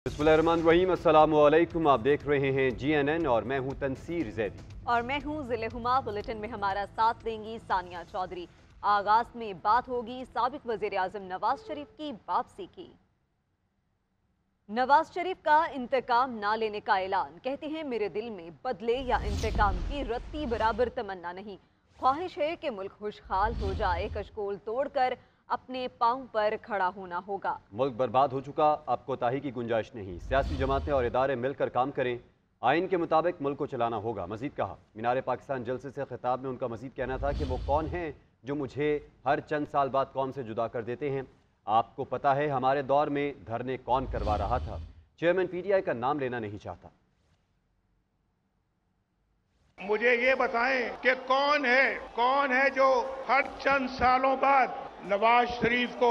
बिस्मिल्लाहिर्रहमानिर्रहीम, अस्सलामुअलैकुम। आप देख रहे हैं GNN और मैं हूं तनसीर जैदी। और मैं हूं ज़िले हुमा। बुलेटिन में हमारा साथ देंगी सानिया चौधरी। आगाज में बात होगी साबिक वज़ीर आज़म नवाज शरीफ की वापसी की। नवाज शरीफ का इंतकाम ना लेने का ऐलान। कहते हैं मेरे दिल में बदले या इंतकाम की रत्ती बराबर तमन्ना नहीं। ख्वाहिश है कि मुल्क खुशहाल हो जाए, कशकोल तोड़कर अपने पांव पर खड़ा होना होगा। मुल्क बर्बाद हो चुका, अब कोताही की गुंजाइश नहीं। सियासी जमातें और इदारे मिलकर काम करें, आइन के मुताबिक मुल्क को चलाना होगा। मजीद कहा, मीनार पाकिस्तान जलसे से खिताब में उनका मजीद कहना था कि वो कौन हैं जो मुझे हर चंद साल बाद कौम से जुदा कर देते हैं। आपको पता है हमारे दौर में धरने कौन करवा रहा था। चेयरमैन PTI का नाम लेना नहीं चाहता। मुझे ये बताएं कि कौन है जो हर चंद सालों बाद नवाज शरीफ को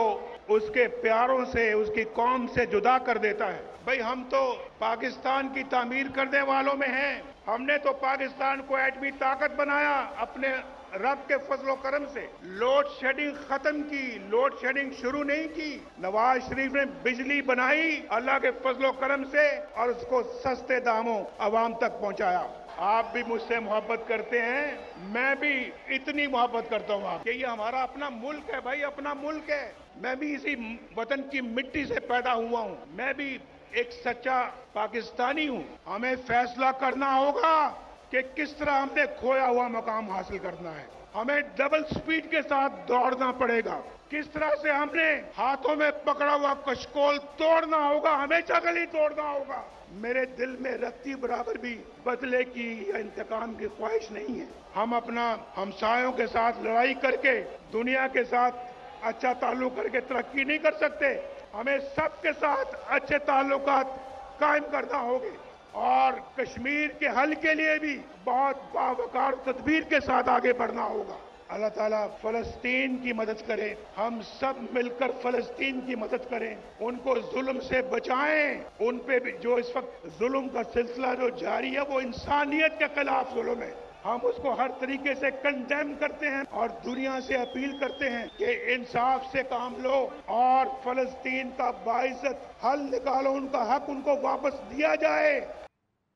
उसके प्यारों से, उसकी कौम से जुदा कर देता है। भाई, हम तो पाकिस्तान की तामीर करने वालों में हैं। हमने तो पाकिस्तान को एटमी ताकत बनाया अपने रब के फजलो करम से। लोड शेडिंग खत्म की, लोड शेडिंग शुरू नहीं की। नवाज शरीफ ने बिजली बनाई अल्लाह के फजलो करम से और उसको सस्ते दामों अवाम तक पहुंचाया। आप भी मुझसे मोहब्बत करते हैं, मैं भी इतनी मोहब्बत करता हूँ कि ये हमारा अपना मुल्क है। भाई, अपना मुल्क है। मैं भी इसी वतन की मिट्टी से पैदा हुआ हूँ। मैं भी एक सच्चा पाकिस्तानी हूँ। हमें फैसला करना होगा कि किस तरह हमने खोया हुआ मकाम हासिल करना है। हमें डबल स्पीड के साथ दौड़ना पड़ेगा। किस तरह से हमने हाथों में पकड़ा हुआ कशकोल तोड़ना होगा, हमेशा गली तोड़ना होगा। मेरे दिल में रत्ती बराबर भी बदले की या इंतकाम की ख्वाहिश नहीं है। हम अपना हमसायों के साथ लड़ाई करके, दुनिया के साथ अच्छा ताल्लुक करके तरक्की नहीं कर सकते। हमें सबके साथ अच्छे ताल्लुकात कायम करना होंगे और कश्मीर के हल के लिए भी बहुत बावकार तदबीर के साथ आगे बढ़ना होगा। अल्लाह ताला फलस्तीन की मदद करे, हम सब मिलकर फलस्तीन की मदद करें, उनको जुल्म से बचाएं। उन पे भी जो इस वक्त जुल्म का सिलसिला जो जारी है वो इंसानियत के खिलाफ जुल्म है। हम उसको हर तरीके से कंडेम करते हैं और दुनिया से अपील करते हैं कि इंसाफ से काम लो और फलस्तीन का बाइज्जत हल निकालो, उनका हक उनको वापस दिया जाए।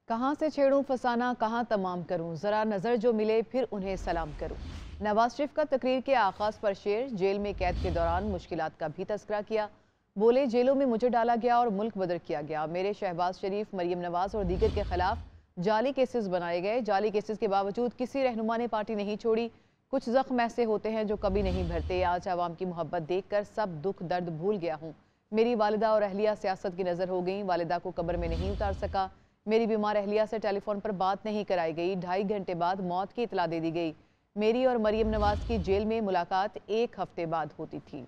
कहाँ से छेड़ूं फसाना, कहाँ तमाम करूं, जरा नजर जो मिले फिर उन्हें सलाम करूं। नवाज शरीफ का तकरीर के आगाज पर शेर। जेल में कैद के दौरान मुश्किलात का भी तस्करा किया। बोले, जेलों में मुझे डाला गया और मुल्क बदर किया गया। मेरे शहबाज शरीफ, मरियम नवाज और दीगर के खिलाफ जाली केसेस बनाए गए। जाली केसेस के बावजूद किसी रहनुमा ने पार्टी नहीं छोड़ी। कुछ जख्म ऐसे होते हैं जो कभी नहीं भरते। आज आवाम की मोहब्बत देख कर सब दुख दर्द भूल गया हूँ। मेरी वालिदा और अहलिया सियासत की नज़र हो गई। वालिदा को कब्र में नहीं उतार सका। मेरी बीमार अहलिया से टेलीफोन पर बात नहीं कराई गई। 2.5 घंटे बाद मौत की इतला दे दी गई। मेरी और मरियम नवाज की जेल में मुलाकात 1 हफ्ते बाद होती थी।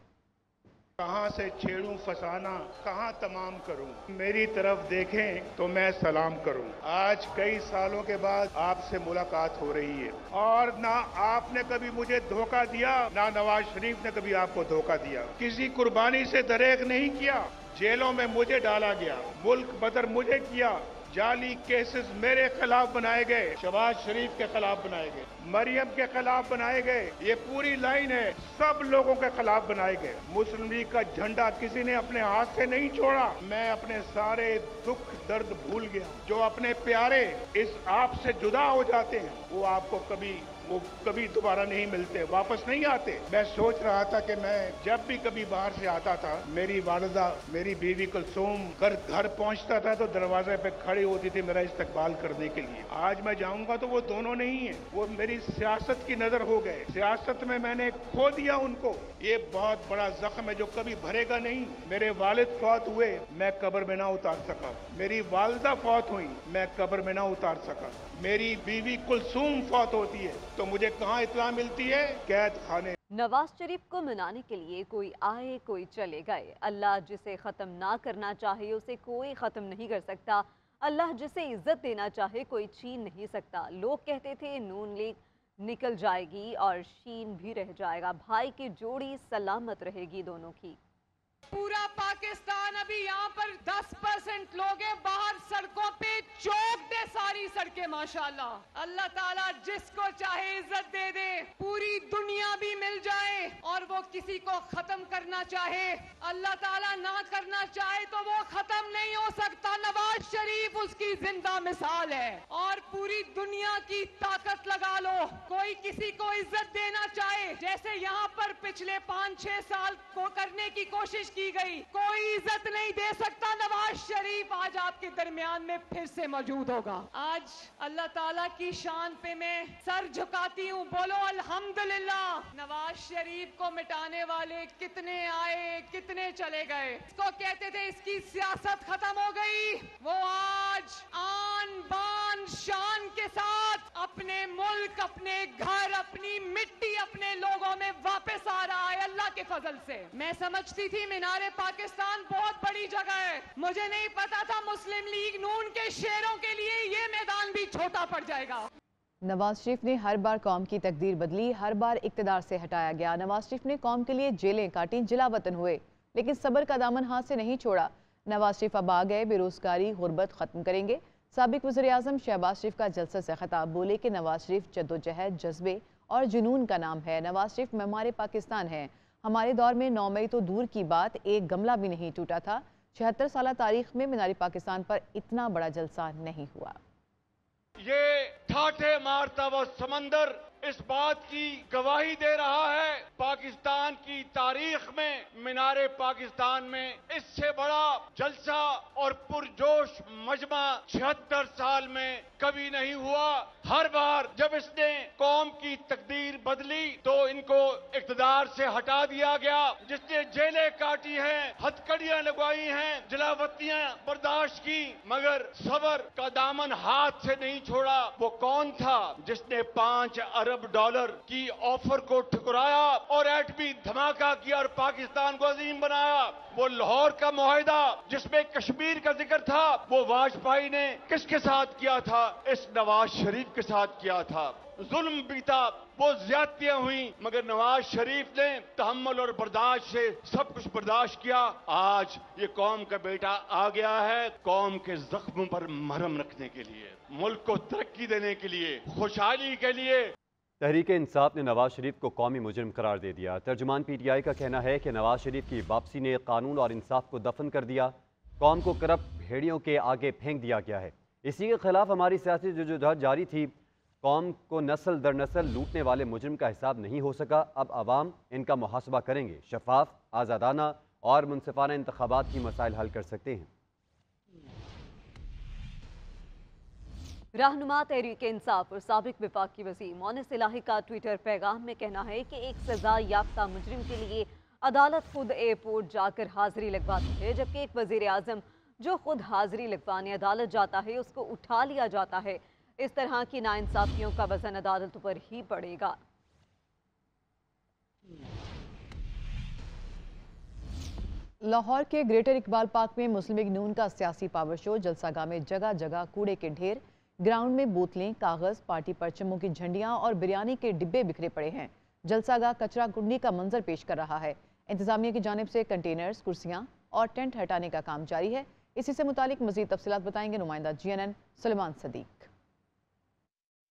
कहाँ से छेड़ूं फसाना, कहाँ तमाम करूं, मेरी तरफ देखें तो मैं सलाम करूं। आज कई सालों के बाद आपसे मुलाकात हो रही है और ना आपने कभी मुझे धोखा दिया, ना नवाज शरीफ ने कभी आपको धोखा दिया। किसी कुर्बानी से दरेग नहीं किया। जेलों में मुझे डाला गया, मुल्क बदर मुझे किया। जाली केसेस मेरे खिलाफ बनाए गए, शहबाज शरीफ के खिलाफ बनाए गए, मरियम के खिलाफ बनाए गए। ये पूरी लाइन है, सब लोगों के खिलाफ बनाए गए। मुस्लिम लीग का झंडा किसी ने अपने हाथ से नहीं छोड़ा। मैं अपने सारे दुख दर्द भूल गया। जो अपने प्यारे इस आप से जुदा हो जाते हैं वो कभी दोबारा नहीं मिलते, वापस नहीं आते। मैं सोच रहा था कि मैं जब भी कभी बाहर से आता था, मेरी वालिदा, मेरी बीवी कुलसूम घर पहुंचता था तो दरवाजे पे खड़ी होती थी मेरा इस्तकबाल करने के लिए। आज मैं जाऊंगा तो वो दोनों नहीं है, वो मेरी सियासत की नजर हो गए। सियासत में मैंने खो दिया उनको। ये बहुत बड़ा जख्म है जो कभी भरेगा नहीं। मेरे वालिद फौत हुए, मैं कब्र में ना उतार सका। मेरी वालिदा फौत हुई, मैं कब्र में ना उतार सका। मेरी बीवी कुलसूम फौत होती है तो मुझे कहाँ इत्तला मिलती है? कैद खाने। नवाज शरीफ को मनाने के लिए कोई आए कोई चले गए। अल्लाह जिसे ख़त्म ना करना चाहे उसे कोई ख़त्म नहीं कर सकता। अल्लाह जिसे इज्जत देना चाहे कोई छीन नहीं सकता। लोग कहते थे नून लीग निकल जाएगी और शीन भी रह जाएगा। भाई की जोड़ी सलामत रहेगी दोनों की। पूरा पाकिस्तान अभी यहाँ पर 10% लोग हैं, बाहर सड़कों पे चौक दे सारी सड़कें माशाल्लाह। अल्लाह ताला जिसको चाहे इज्जत दे दे, पूरी दुनिया भी मिल जाए और वो किसी को खत्म करना चाहे, अल्लाह ताला ना करना चाहे तो वो खत्म नहीं हो सकता। नवाज शरीफ उसकी जिंदा मिसाल है। और पूरी दुनिया की ताकत लगा लो, कोई किसी को इज्जत देना चाहे, जैसे यहाँ पर पिछले 5-6 साल को करने की कोशिश की गई, कोई इज्जत नहीं दे सकता। नवाज शरीफ आज आपके दरमियान में फिर से मौजूद होगा। आज अल्लाह ताला की शान पे मैं सर झुकाती हूँ, बोलो अल्हम्दुलिल्लाह। नवाज शरीफ को मिटाने वाले कितने आए कितने चले गए। इसको कहते थे इसकी सियासत खत्म हो गई, वो आज आन बान शान के साथ अपने मुल्क, अपने घर, अपनी मिट्टी, अपने लोगों में वापस आ रहा है अल्लाह के फजल से। मैं समझती थी मीनारे पाकिस्तान बहुत बड़ी जगह है, मुझे नहीं पता था मुस्लिम लीग नून के शेरों के लिए ये मैदान भी छोटा पड़ जाएगा। नवाज शरीफ ने हर बार कौम की तकदीर बदली, हर बार इक़्तिदार से हटाया गया। नवाज शरीफ ने कौम के लिए जेलें काटी, जिला वतन हुए, लेकिन सब्र का दामन हाथ से नहीं छोड़ा। नवाज शरीफ अब आ गए, बेरोजगारी गुर्बत ख़त्म करेंगे। साबिक वज़ीर आज़म शहबाज शरीफ का जलसा से खिताब, बोले कि नवाज शरीफ जद्दोजहद, जज्बे और जुनून का नाम है। नवाज शरीफ मेमार पाकिस्तान है। हमारे दौर में 9 मई तो दूर की बात, एक गमला भी नहीं टूटा था। 76 साल तारीख में मीनार पाकिस्तान पर इतना बड़ा जलसा नहीं हुआ। ये ठाठे मारता वो समंदर इस बात की गवाही दे रहा है, पाकिस्तान की तारीख में मीनारे पाकिस्तान में इससे बड़ा जलसा और पुरजोश मजमा 76 साल में कभी नहीं हुआ। हर बार जब इसने कौम की तकदीर बदली तो इनको इक़्तिदार से हटा दिया गया। जिसने जेलें काटी हैं, हथकड़ियां लगवाई हैं, जलावतियां बर्दाश्त की, मगर सब्र का दामन हाथ से नहीं छोड़ा। वो कौन था जिसने $5 अरब की ऑफर को ठुकराया और एटमी धमाका किया और पाकिस्तान को अजीम बनाया? वो लाहौर का मुआहिदा जिसमें कश्मीर का जिक्र था, वो वाजपेयी ने किसके साथ किया था? इस नवाज शरीफ के साथ किया था। जुल्म बीता, वो ज्यादतियां हुई, मगर नवाज शरीफ ने तहम्मुल और बर्दाश्त से सब कुछ बर्दाश्त किया। आज ये कौम का बेटा आ गया है, कौम के जख्मों पर मरहम रखने के लिए, मुल्क को तरक्की देने के लिए, खुशहाली के लिए। तहरीक इंसाफ ने नवाज शरीफ को कौमी मुजरिम करार दे दिया। तर्जुमान PTI का कहना है कि नवाज शरीफ की वापसी ने कानून और इंसाफ को दफन कर दिया, कौम को करप्ट भेड़ियों के आगे फेंक दिया गया है। इसी के खिलाफ हमारी सियासी जद्दोजहद जारी थी। कौम को नस्ल दर नस्ल लूटने वाले मुजरिम का हिसाब नहीं हो सका, अब आवाम इनका मुहासबा करेंगे। शफाफ, आज़ादाना और मुनसिफाना इंतखाबात की मसाइल हल कर सकते हैं। रहनुमा तहरीक इंसाफ और साबिक विफाकी वज़ीर मोनिस इलाही का ट्विटर पैगाम में कहना है कि एक सजा याफ्ता मुजरिम के लिए अदालत खुद एयरपोर्ट जाकर हाजिरी लगवाती है, जबकि एक वज़ीर आज़म जो खुद हाजिरी लगवाने अदालत जाता है उसको उठा लिया जाता है। इस तरह की नाइंसाफियों का वजन अदालतों पर ही पड़ेगा। लाहौर के ग्रेटर इकबाल पार्क में मुस्लिम लीग नून का सियासी पावर शो, जलसागाह में जगह जगह कूड़े के ढेर, ग्राउंड में बोतलें, कागज, पार्टी परचमों की झंडियां और बिरयानी के डिब्बे बिखरे पड़े हैं। जलसागाह कचरा कुंडी का मंजर पेश कर रहा है। इंतजामिया की जानिब से कंटेनर्स, कुर्सियां और टेंट हटाने का काम जारी है। इसी से मुतालिक मजीद तफसीलात बताएंगे नुमाइंदा GNN सुलेमान सदीक।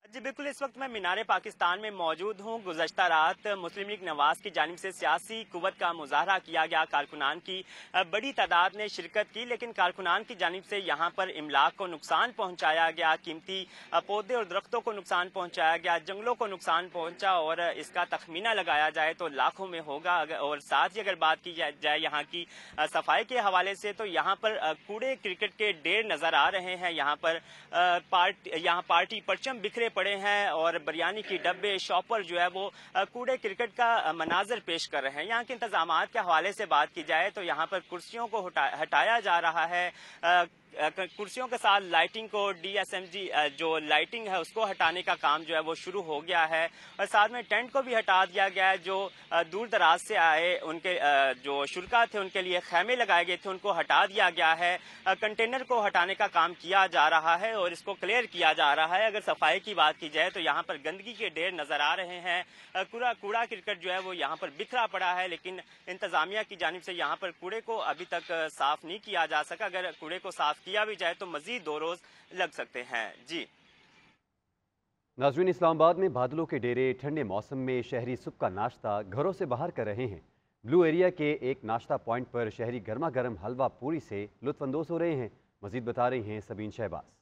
जी बिल्कुल, इस वक्त मैं मीनारे पाकिस्तान में मौजूद हूँ। गुज़श्ता रात मुस्लिम लीग नवाज की जानिब से सियासी कुव्वत का मुजाहरा किया गया। कारकुनान की बड़ी तादाद ने शिरकत की, लेकिन कारकुनान की जानिब से यहाँ पर इमलाक को नुकसान पहुँचाया गया, कीमती पौधे और दरख्तों को नुकसान पहुँचाया गया, जंगलों को नुकसान पहुँचा और इसका तखमीना लगाया जाए तो लाखों में होगा। और साथ ही अगर बात की जाए यहाँ की सफाई के हवाले से तो यहाँ पर कूड़े क्रिकेट के ढेर नज़र आ रहे हैं। यहाँ पर पार्टी परचम बिखरे पड़े हैं और बिरयानी की डब्बे, शॉपर जो है वो कूड़े क्रिकेट का मनाजर पेश कर रहे हैं। यहाँ के इंतजामात के हवाले से बात की जाए तो यहाँ पर कुर्सियों को हटाया जा रहा है। कुर्सियों के साथ लाइटिंग को DSMG जो लाइटिंग है उसको हटाने का काम जो है वो शुरू हो गया है और साथ में टेंट को भी हटा दिया गया है। जो दूर दराज से आए उनके जो शुल्का थे उनके लिए खैमे लगाए गए थे उनको हटा दिया गया है। कंटेनर को हटाने का काम किया जा रहा है और इसको क्लियर किया जा रहा है। अगर सफाई की बात की जाए तो यहाँ पर गंदगी के ढेर नजर आ रहे हैं। कूड़ा क्रिकेट जो है वो यहाँ पर बिखरा पड़ा है, लेकिन इंतजामिया की जानिब से यहाँ पर कूड़े को अभी तक साफ नहीं किया जा सका। अगर कूड़े को साफ किया भी जाए तो मजीद 2 रोज लग सकते हैं। जी नाज़रीन, इस्लामाबाद में बादलों के डेरे, ठंडे मौसम में शहरी सुबह का नाश्ता घरों से बाहर कर रहे हैं। ब्लू एरिया के एक नाश्ता पॉइंट पर शहरी गर्मा गर्म हलवा पूरी से लुत्फानंदोज़ हो रहे हैं। मजीद बता रही हैं सबीन शहबाज।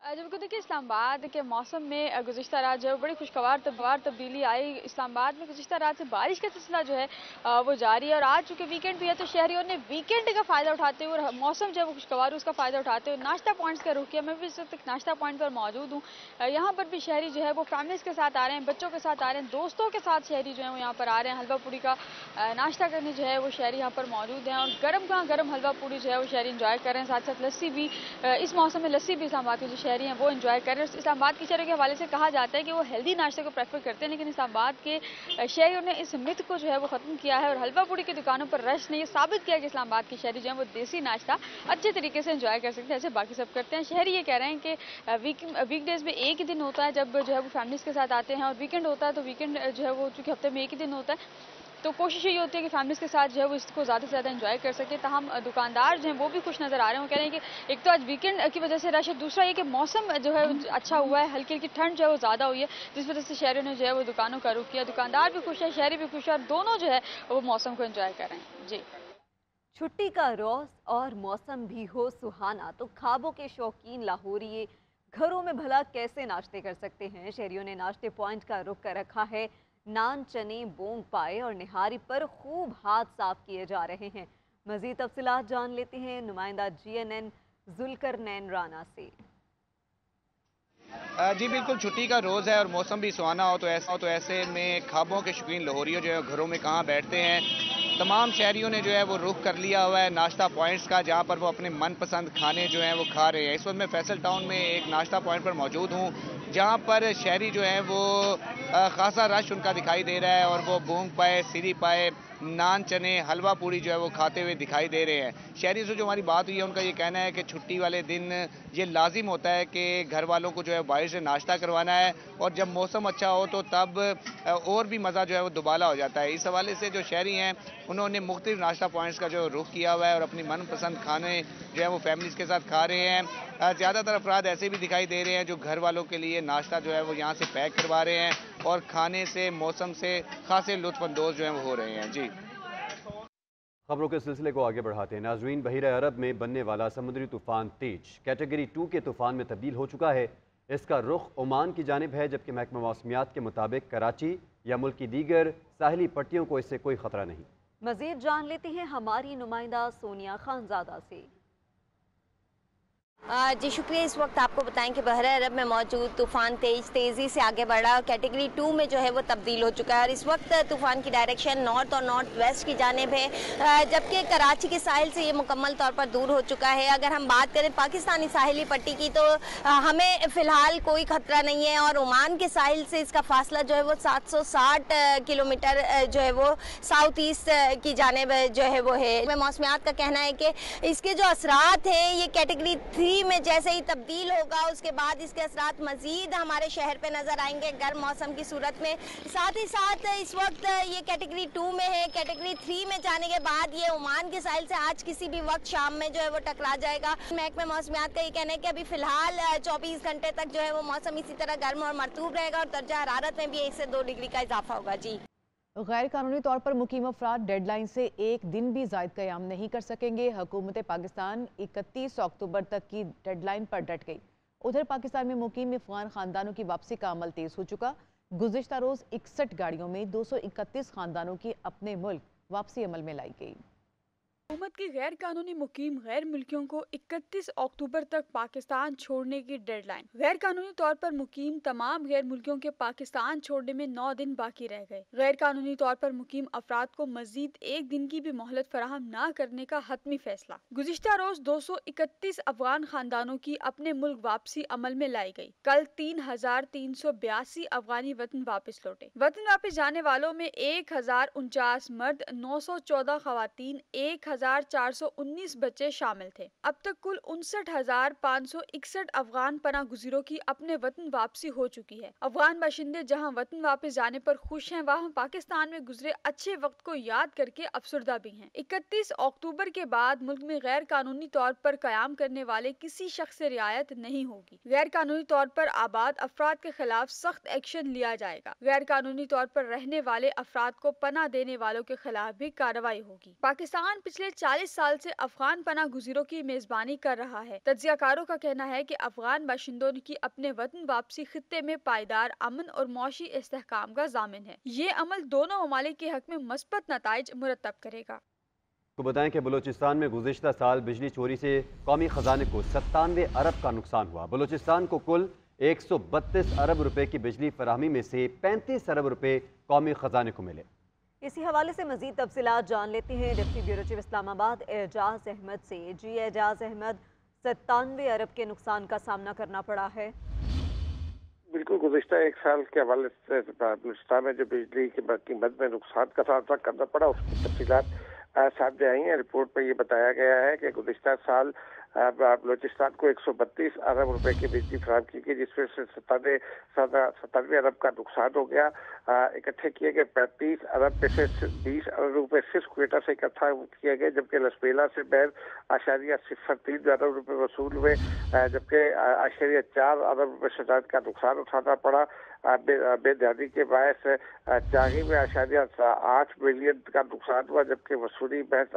जब को देखिए इस्लामाबाद के मौसम में गुज़िश्ता रात जो है बड़ी खुशगवार तब्दीली आई। इस्लामाबाद में गुज़िश्ता रात से बारिश का सिलसिला जो है वो जारी है और आज चूँकि वीकेंड भी है तो शहरियों ने वीकेंड का फ़ायदा उठाते हुए और मौसम जो है वो खुशगवार है उसका फ़ायदा उठाते हुए नाश्ता पॉइंट्स का रुख किया। मैं भी इस वक्त नाश्ता पॉइंट पर मौजूद हूँ। यहाँ पर भी शहरी जो है वो फैमिलीज़ के साथ आ रहे हैं, बच्चों के साथ आ रहे हैं, दोस्तों के साथ शहरी जो है वो यहाँ पर आ रहे हैं हलवा पूरी का नाश्ता करने जो है वो शहरी यहाँ पर मौजूद हैं और गर्म हलवा पूरी जो है वो शहरी इंजॉय कर रहे हैं। साथ साथ लस्सी भी, इस मौसम में लस्सी भी इस्लामाबाद के जो शहरी हैं वो इंजॉय कर रहे हैं। इस्लामाबाद की शहरों के हवाले से कहा जाता है कि वो हेल्दी नाश्ते को प्रेफर करते हैं, लेकिन इस्लामाबाद के शहरियों ने इस मिथ को जो है वो ख़त्म किया है और हलवा पूरी की दुकानों पर रश ने ये साबित किया कि इस्लामाबाद के शहरी जो है वो देसी नाश्ता अच्छे तरीके से इंजॉय कर सकते हैं, ऐसे बाकी सब करते हैं। शहरी ये कह रहे हैं कि वीकडेज़ में एक ही दिन होता है जब जो है वो फैमिलीज़ के साथ आते हैं और वीकेंड होता है तो वीकेंड जो है वो चूँकि हफ्ते में एक ही दिन होता है तो कोशिश यही होती है कि फैमिलीज़ के साथ जो है वो इसको ज़्यादा से ज़्यादा एंजॉय कर सके। तमाम दुकानदार जो हैं वो भी खुश नज़र आ रहे हैं। वो कह रहे हैं कि एक तो आज वीकेंड की वजह से रश है, दूसरा ये कि मौसम जो है अच्छा हुआ है, हल्की हल्की ठंड जो है वो ज़्यादा हुई है जिस वजह से शहरियों ने जो है वो दुकानों का रुख किया। दुकानदार भी खुश है, शहरी भी खुश है और दोनों जो है वो मौसम को एंजॉय कर रहे हैं। जी, छुट्टी का रोज़ और मौसम भी हो सुहाना तो ख्वाबों के शौकीन लाहौरी घरों में भला कैसे नाश्ते कर सकते हैं। शहरियों ने नाश्ते पॉइंट का रुख कर रखा है। नान, चने, बोंग पाए और निहारी पर खूब हाथ साफ किए जा रहे हैं। मज़ीद तफसीलात जान लेते हैं नुमाइंदा GNN जुल्करनैन राना से। जी बिल्कुल, छुट्टी का रोज़ है और मौसम भी सुहाना हो तो ऐसे में ख्वाबों के शौकीन लाहौरियों जो है घरों में कहाँ बैठते हैं। तमाम शहरियों ने जो है वो रुख कर लिया हुआ है नाश्ता पॉइंट्स का, जहाँ पर वो अपने मनपसंद खाने जो हैं वो खा रहे हैं। इस वक्त मैं फैसल टाउन में एक नाश्ता पॉइंट पर मौजूद हूँ जहाँ पर शहरी जो हैं वो खासा रश उनका दिखाई दे रहा है और वो बोंग पाए, सीरी पाए, नान, चने, हलवा पूरी जो है वो खाते हुए दिखाई दे रहे हैं। शहरी से जो हमारी बात हुई है उनका ये कहना है कि छुट्टी वाले दिन ये लाजिम होता है कि घर वालों को जो है बाहर से नाश्ता करवाना है और जब मौसम अच्छा हो तो तब और भी मज़ा जो है वो दुबाला हो जाता है। इस हवाले से जो शहरी हैं उन्होंने मुख्तलिफ नाश्ता पॉइंट्स का जो रुख किया हुआ है और अपनी मनपसंद खाने जो है वो फैमिलीज़ के साथ खा रहे हैं। ज़्यादातर अफराद ऐसे भी दिखाई दे रहे हैं जो घर वालों के लिए नाश्ता जो है वो यहाँ से पैक करवा रहे हैं और खाने से, मौसम से खासे लुत्फ़अंदोज़ जो है वो हो रहे हैं। जी, खबरों के सिलसिले को आगे बढ़ाते हैं। नाज़रीन, बहीरा अरब में बनने वाला समुद्री तूफ़ान तेज कैटेगरी 2 के तूफ़ान में तब्दील हो चुका है। इसका रुख ओमान की जानिब है, जबकि महकमा मौसमियात के मुताबिक कराची या मुल्क की दीगर साहिली पट्टियों को इससे कोई ख़तरा नहीं। मज़ीद जान लेते हैं हमारी नुमाइंदा सोनिया खानज़ादा से। जी शुक्रिया। इस वक्त आपको बताएं कि बहरा अरब में मौजूद तूफ़ान तेज़ी से आगे बढ़ा, कैटेगरी 2 में जो है वो तब्दील हो चुका है और इस वक्त तूफ़ान की डायरेक्शन नॉर्थ और नॉर्थ वेस्ट की जानिब है, जबकि कराची के साहिल से ये मुकम्मल तौर पर दूर हो चुका है। अगर हम बात करें पाकिस्तानी साहिली पट्टी की तो हमें फ़िलहाल कोई ख़तरा नहीं है और ओमान के साहिल से इसका फासला जो है वो 760 किलोमीटर जो है वो साउथ ईस्ट की जानिब जो है वो है। मौसमियात का कहना है कि इसके जो असरात हैं ये कैटेगरी 3 में जैसे ही तब्दील होगा उसके बाद इसके असरात मजीद हमारे शहर पे नजर आएंगे गर्म मौसम की सूरत में। साथ ही साथ इस वक्त ये कैटेगरी 2 में है, कैटेगरी 3 में जाने के बाद ये ओमान के साहिल से आज किसी भी वक्त शाम में जो है वो टकरा जाएगा। महकमे मौसमियात का ये कहना है कि अभी फिलहाल 24 घंटे तक जो है वो मौसम इसी तरह गर्म और मरतूब रहेगा और दर्जा हरारत में भी 1 से 2 डिग्री का इजाफा होगा। जी, गैर कानूनी तौर पर मुकीम अफराद डेडलाइन से एक दिन भी ज़ायद क़याम नहीं कर सकेंगे। हुकूमत पाकिस्तान 31 अक्टूबर तक की डेडलाइन पर डट गई। उधर पाकिस्तान में मुकीम अफगान ख़ानदानों की वापसी का अमल तेज़ हो चुका। गुज़िश्ता रोज़ 61 गाड़ियों में 231 ख़ानदानों की अपने मुल्क वापसी अमल में लाई गई। हुकूमत की गैर कानूनी मुकीम गैर मुल्कियों को 31 अक्टूबर तक पाकिस्तान छोड़ने की डेडलाइन। गैर कानूनी तौर पर मुकीम तमाम गैर मुल्कियों के पाकिस्तान छोड़ने में 9 दिन बाकी रह गए। गैर कानूनी तौर पर मुकीम अफराद को मजीद 1 दिन की भी मोहलत फराहम न करने का हतमी फैसला। गुज़िश्ता रोज 231 अफगान खानदानों की अपने मुल्क वापसी अमल में लाई गई। कल 3382 अफगानी वतन वापस लौटे। वतन वापस जाने वालों में 1049 मर्द, 914 खवातीन, 1000 16,419 बच्चे शामिल थे। अब तक कुल 59,561 अफगान पनाह गुज़ीरों की अपने वतन वापसी हो चुकी है। अफगान बाशिंदे जहां वतन वापस जाने पर खुश हैं, वहां पाकिस्तान में गुजरे अच्छे वक्त को याद करके अफसरदा भी हैं। 31 अक्टूबर के बाद मुल्क में गैर कानूनी तौर पर कयाम करने वाले किसी शख्स से रियायत नहीं होगी। गैर कानूनी तौर पर आबाद अफराद के खिलाफ सख्त एक्शन लिया जाएगा। गैर कानूनी तौर पर रहने वाले अफराद को पनाह देने वालों के खिलाफ भी कार्रवाई होगी। पाकिस्तान पिछले 40 साल से अफगान पनाह गुज़ीरों की मेजबानी कर रहा है। तज्ज़ियाकारों का कहना है कि अफगान बाशिंदों की अपने वतन वापसी खित्ते में पायदार अमन और मौशी इस्तेहकाम का ज़ामिन है। ये अमल दोनों ममालिक के हक में मस्बत नताइज मुरतब करेगा। को बताएं कि बलूचिस्तान में गुज़िश्ता साल बिजली चोरी से कौमी ख़जाने को 97 अरब का नुकसान हुआ। बलूचिस्तान को कुल 132 अरब रुपए की बिजली फराहमी में से 35 अरब रुपए कौमी ख़जाने को मिले। इसी हवाले से मजीद तफसीलात जान लेते हैं deputy bureau chief Islamabad Ejaz Ahmed से। जी एजाज अहमद, 97 अरब के नुकसान का सामना करना पड़ा है। बिल्कुल, गुज़िश्ता एक साल के हवाले से बलूचिस्तान में जो बिजली की कीमत में नुकसान का सामना करना पड़ा उसकी तफसीलात सामने आई हैं। रिपोर्ट में ये बताया गया है कि गुज़िश्ता साल बलूचिस्तान को 132 अरब रुपए की बिजली फराहम की गई, जिसमें से 97 अरब का नुकसान हो गया। इकट्ठे किए गए 35 अरब में से 20 अरब रुपए सिर्फ क्वेटा से इकट्ठा किए गए, जबकि लसबेला से बैर #03 अरब रुपए वसूल हुए, जबकि #4 अरब रुपए शदाद का नुकसान उठाना पड़ा। बेदहानी के बायस चागी में #8 मिलियन का नुकसान हुआ, जबकि वसूली महज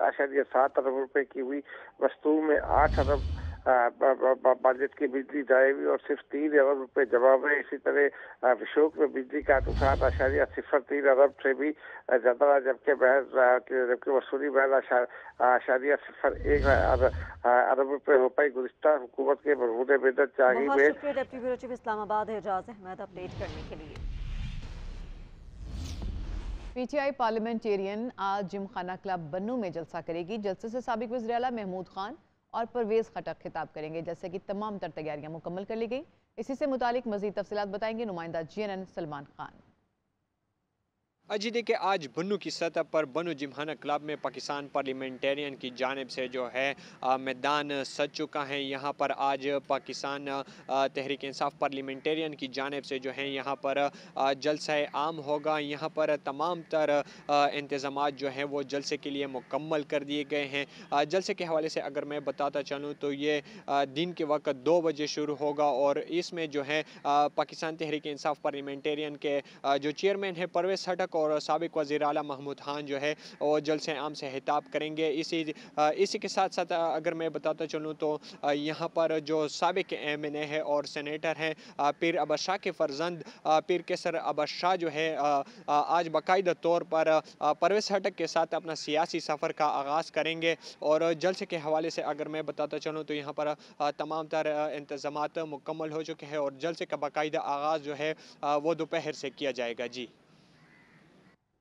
#7 अरब रुपए की हुई। वस्तु में 8 अरब बजट की बिजली जाए हुई और सिर्फ 3 अरब रुपए जमा हुए। इसी तरह विशोक में बिजली का नुकसान #03 अरब से भी ज्यादा रहा, जबकि वसूली महज #01 अरब रुपए हो पाई। गुज़िश्ता हुकूमत के मरहूम बेदत चागी में। Deputy bureau chief Islamabad Ejaz Ahmed update करने के लिए। पीटीआई पार्लियामेंटेरियन आज जिमखाना क्लब बन्नू में जलसा करेगी। जलसे से साबिक वज़ीर आला महमूद खान और परवेज़ खटक खिताब करेंगे, जैसे कि तमाम तर तैयारियां मुकम्मल कर ली गई। इसी से मुतालिक मज़ीद तफसीलात बताएंगे नुमाइंदा GNN सलमान खान। जी देखिए, आज बन्नू की सतह पर बन्नू जिमखाना क्लब में पाकिस्तान पार्लियामेंटेरियन की जानिब से जो है मैदान सज चुका है। यहाँ पर आज पाकिस्तान तहरीक इंसाफ पार्लियामेंटेरियन की जानिब से जो है यहाँ पर जलसा आम होगा। यहाँ पर तमाम तर इंतज़ामात जो हैं वो जलसे के लिए मुकम्मल कर दिए गए हैं। जलसे के हवाले से अगर मैं बताता चलूँ तो ये दिन के वक्त 2 बजे शुरू होगा और इसमें जो है पाकिस्तान तहरीक इंसाफ पार्लियामेंटेरियन के जो चेयरमैन है परवेज़ खटक और साबिक वज़ीर आला महमूद खान जो है वो जलसे आम से खिताब करेंगे। इसी के साथ साथ अगर मैं बताता चलूँ तो यहाँ पर जो साबिक MNA है और सेनेटर हैं पीर अब्बास शाह के फर्जंद पीर केसर अब्बास शाह जो है आज बाकायदा तौर पर परवेज़ खटक के साथ अपना सियासी सफ़र का आगाज़ करेंगे। और जलसे के हवाले से अगर मैं बताता चलूँ तो यहाँ पर तमाम तर इंतज़ामात मुकम्मल हो चुके हैं और जलसे का बाकायदा आगाज़ जो है वो दोपहर से किया जाएगा। जी,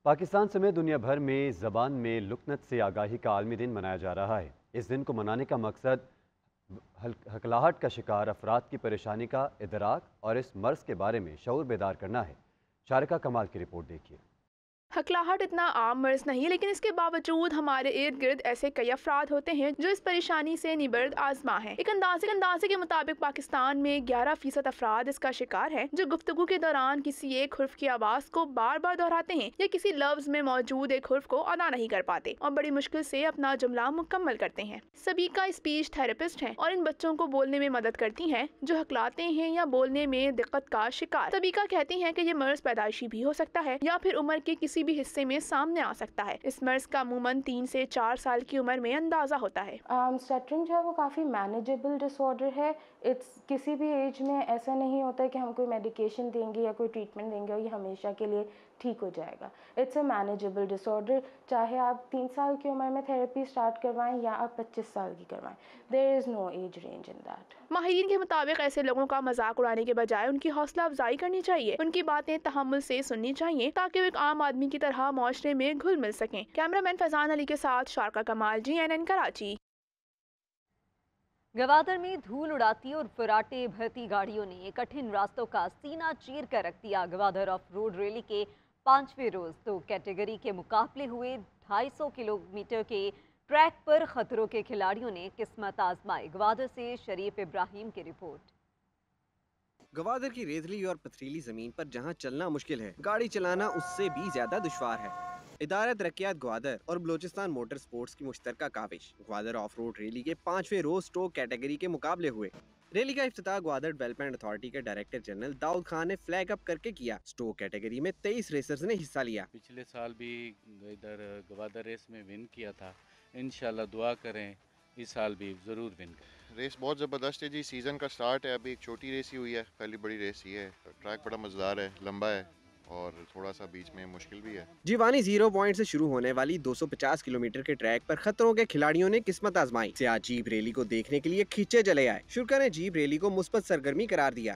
पाकिस्तान समेत दुनिया भर में ज़बान में लुकनत से आगाही का आलमी दिन मनाया जा रहा है। इस दिन को मनाने का मकसद हकलाहट का शिकार अफराद की परेशानी का इदराक और इस मर्ज़ के बारे में शऊर बेदार करना है। शारिका कमाल की रिपोर्ट देखिए। हकलाहट इतना आम मर्ज नहीं, लेकिन इसके बावजूद हमारे इर्द गिर्द ऐसे कई अफराद होते हैं जो इस परेशानी से निबर्द आजमा है। एक अंदाजे के मुताबिक पाकिस्तान में 11% अफराद इसका शिकार हैं, जो गुफ्तगू के दौरान किसी एक हुर्फ की आवाज़ को बार बार दोहराते हैं या किसी लफ्ज में मौजूद एक हुर्फ को अदा नहीं कर पाते और बड़ी मुश्किल से अपना जुमला मुकम्मल करते हैं। सबीका स्पीच थेरेपिस्ट हैं और इन बच्चों को बोलने में मदद करती हैं जो हकलाते हैं या बोलने में दिक्कत का शिकार। सबीका कहती हैं कि ये मर्ज पैदाइशी भी हो सकता है या फिर उम्र के किसी भी हिस्से में सामने आ सकता है। इस मर्ज का अमूमन 3 से 4 साल की उम्र में अंदाजा होता है। स्टटरिंग जो है वो काफ़ी मैनेजेबल डिसऑर्डर है। इट्स किसी भी एज में ऐसा नहीं होता है कि हम कोई मेडिकेशन देंगे या कोई ट्रीटमेंट देंगे और ये हमेशा के लिए ठीक हो जाएगा। इट्स अ मैनेजेबल डिसऑर्डर, चाहे आप 3 साल की उम्र में थेरेपी स्टार्ट करवाएं या आप 25 साल की करवाएं, there is no age range in that. माहिरीन के मुताबिक ऐसे लोगों का मजाक उड़ाने के बजाय उनकी हौसला अफजाई करनी चाहिए, उनकी बातें तहम्मुल से सुननी चाहिए ताकि वो एक आम आदमी की तरह माशरे में घुल मिल सकें। कैमरामैन फैजान अली के साथ शारका कमाल, GNN कराची। गवादर में धूल उड़ाती और फराटे भरती गाड़ियों ने कठिन रास्तों का सीना चीर कर रख दिया। गवादर ऑफ रोड रैली के 5वें रोज 2 कैटेगरी के मुकाबले हुए। 250 किलोमीटर के ट्रैक पर खतरों के खिलाड़ियों ने किस्मत आजमाई। ग्वादर से शरीफ इब्राहिम की रिपोर्ट। ग्वादर की रेतली और पथरीली जमीन पर जहां चलना मुश्किल है, गाड़ी चलाना उससे भी ज्यादा दुश्वार है। इदारा तरक्यात ग्वादर और बलोचिस्तान मोटर स्पोर्ट्स की मुश्तरका Kaavish Gwadar of road rally के 5वें रोज स्टोक कैटेगरी के मुकाबले हुए। रैली का इफ्तिताह ग्वादर डेवलपमेंट अथॉरिटी के डायरेक्टर जनरल दाऊद खान ने फ्लैग अप करके किया। स्टोक कैटेगरी में 23 रेसर्स ने हिस्सा लिया। पिछले साल भी इधर ग्वादर रेस में विन किया था, इंशाल्लाह दुआ करें इस साल भी ज़रूर विन करें। रेस बहुत ज़बरदस्त है जी, सीज़न का स्टार्ट है, अभी एक छोटी रेस ही हुई है, पहली बड़ी रेस ही है। ट्रैक बड़ा मज़ेदार है, लंबा है और थोड़ा सा बीच में मुश्किल भी है। जीवानी 0 पॉइंट से शुरू होने वाली 250 किलोमीटर के ट्रैक पर खतरों के खिलाड़ियों ने किस्मत आजमाई। सियाह जीप रैली को देखने के लिए खींचे चले आए। शुरा ने जीप रैली को मुस्बत सरगर्मी करार दिया।